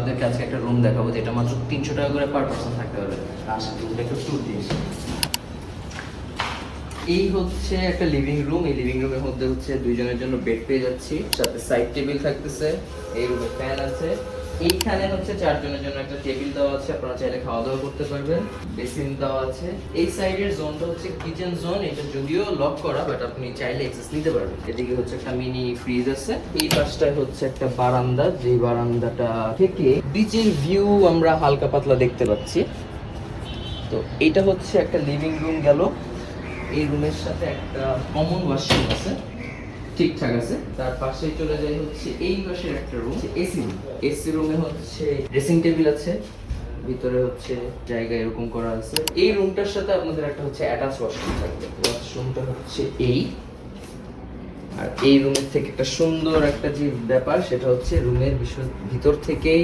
আপনাদেরকে আজকে একটা রুম দেখাবো যেটা মাত্র 300 টাকা করে পার পার্সন থাকতে পারবে। আসলে রুমটা একটু ট্যুর দিয়েছি। এই হচ্ছে একটা লিভিং রুম। এই লিভিং রুমের মধ্যে হচ্ছে দুইজনের জন্য বেড পেয়ে যাচ্ছি, সাথে সাইড টেবিল থাকতেছে। এই রুমে ফ্যান আছে। এইখানে হচ্ছে 4 জনের জন্য একটা টেবিল দেওয়া আছে, আপনারা চাইলে খাওয়া দাওয়া করতে পারবেন। বেসিন দেওয়া আছে। এই সাইডের জোনটা হচ্ছে কিচেন জোন, এটা যদিও লক করা বাট আপনি চাইলে অ্যাক্সেস নিতে পারবেন। এদিকে হচ্ছে একটা মিনি ফ্রিজ আছে। এই পাশটায় হচ্ছে একটা বারান্দা, যে বারান্দাটা থেকে বিচের ভিউ আমরা হালকা পাতলা দেখতে পাচ্ছি। তো এটা হচ্ছে একটা লিভিং রুম গেল। এই রুমের সাথে একটা কমন ওয়াশরুম আছে, ঠিকঠাক আছে। তার পাশেই চলে যায় হচ্ছে এই পাশের একটা রুম, এসি রুম। এসি রুমে হচ্ছে ড্রেসিং টেবিল আছে, ভিতরে হচ্ছে জায়গা এরকম করা আছে। এই রুমটার সাথে আপনাদের একটা হচ্ছে অ্যাটাচ ওয়াশরুম থাকবে। ওয়াশরুমটা হচ্ছে এই, আর এই রুমের থেকে একটা সুন্দর একটা যে ব্যাপার সেটা হচ্ছে রুমের ভিতর থেকেই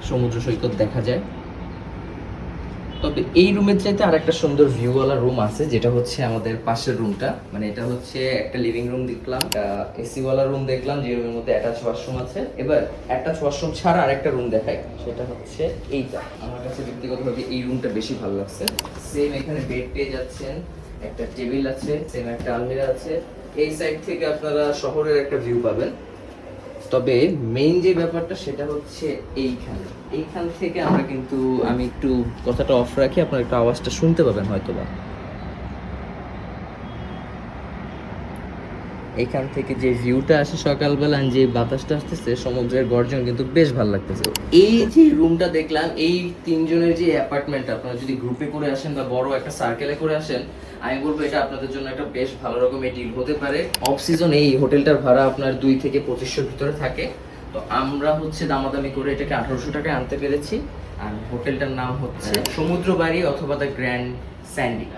সমুদ্র সৈকত দেখা যায়। তবে এই রুমের চাইতে আর একটা সুন্দর ভিউওয়ালা রুম আছে, যেটা হচ্ছে আমাদের পাশের রুমটা। মানে এটা হচ্ছে একটা লিভিং রুম দেখলাম, এসি ওয়ালা রুম দেখলাম, যে রুমের মধ্যে অ্যাটাচ ওয়াশরুম আছে। এবার অ্যাটাচ ওয়াশরুম ছাড়া আরেকটা রুম দেখাই, সেটা হচ্ছে এইটা। আমার কাছে ব্যক্তিগতভাবে এই রুমটা বেশি ভালো লাগছে। সেম এখানে বেড পেয়ে যাচ্ছেন, একটা টেবিল আছে, সেম একটা আলমিরা আছে। এই সাইড থেকে আপনারা শহরের একটা ভিউ পাবেন। তবে মেইন যে ব্যাপারটা সেটা হচ্ছে এইখান থেকে আমরা কিন্তু, আমি একটু কথাটা অফ রাখি, আপনার একটু আওয়াজটা শুনতে পাবেন হয়তোবা। এখান থেকে যে ভিউটা আসে সকালবেলা, যে বাতাসটা আসতেছে, সমুদ্রের গর্জন কিন্তু বেশ ভালো লাগতেছে। এই যে রুমটা দেখলাম, এই 3 জনের যে অ্যাপার্টমেন্ট, আপনারা যদি গ্রুপে করে আসেন বা বড় একটা সার্কেলে করে আসেন, আমি বলবো এটা আপনাদের জন্য একটা বেশ ভালো রকমের ডিল হতে পারে। অফ সিজন এই হোটেলটার ভাড়া আপনার 2 থেকে 2500 ভিতরে থাকে। তো আমরা হচ্ছে দামাদামি করে এটাকে 1800 টাকায় আনতে পেরেছি। আর হোটেলটার নাম হচ্ছে সমুদ্র বাড়ি অথবা দ্য গ্র্যান্ড স্যান্ডি।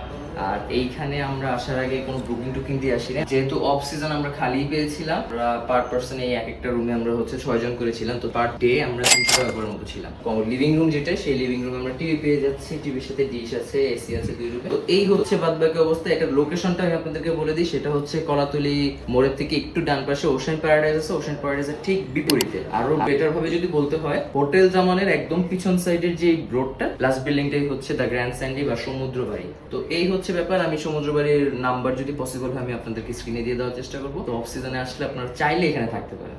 আর এইখানে আমরা আসার আগে কোনো বুকিং দিয়ে আসি না, যেহেতু অফ সিজন আমরা খালি পেয়েছিলাম। আমরা পার পার্সন এই এক একটা রুমে আমরা হচ্ছে 6 জন করেছিলাম, তো পার ডে আমরা 300 টাকা করে মতো ছিলাম। লিভিং রুম যেটা, সেই লিভিং রুমে আমরা টিভি পেয়ে যাচ্ছি, টিভির সাথে ডিশ আছে, এসি আছে 2 রুমে। তো এই হচ্ছে বাদবাকি অবস্থা। এটা লোকেশনটা আমি আপনাদেরকে বলে দিই, সেটা হচ্ছে কলাতলি মোড়ের থেকে একটু ডান পাশে ওশেন প্যারাডাইজ আছে। ওশেন প্যারাডাইজের ঠিক বিপরীতে, আরো বেটার ভাবে যদি বলতে হয়, হোটেল জামানের একদম পিছন সাইডের যে রোডটা, লাস্ট বিল্ডিংটাই হচ্ছে দ্য গ্র্যান্ড স্যান্ডি বা সমুদ্র বাড়ি। তো এই হচ্ছে ব্যাপার। আমি সমুদ্র বাড়ির নাম্বার যদি পসিবল হয় আমি আপনাদেরকে স্ক্রিনে দিয়ে দেওয়ার চেষ্টা করবো। তো অফ সিজনে আসলে আপনারা চাইলে এখানে থাকতে পারেন।